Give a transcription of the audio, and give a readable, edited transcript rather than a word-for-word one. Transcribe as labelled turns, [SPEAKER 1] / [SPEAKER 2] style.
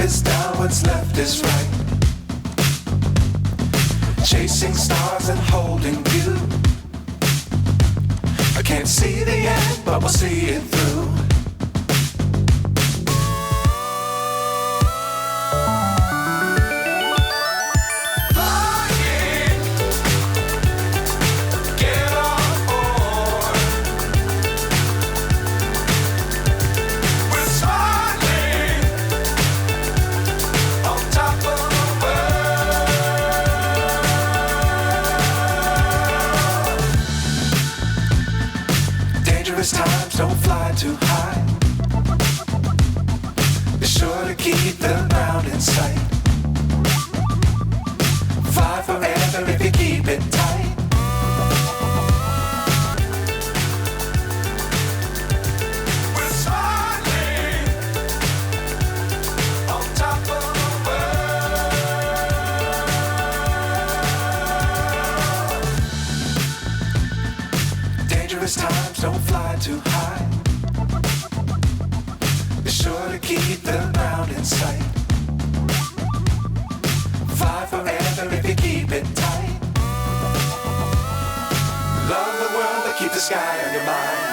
[SPEAKER 1] is down, what's left is right. Chasing stars and holding you. I can't see the end, but we'll see it through. Times don't fly too high. Be sure to keep the ground in sight. Fly forever if you keep it tight. We're smiling on top of the world. Dangerous times don't fly too high. Be sure to keep the ground in sight. Fly forever if you keep it tight. Love the world, but keep the sky on your mind.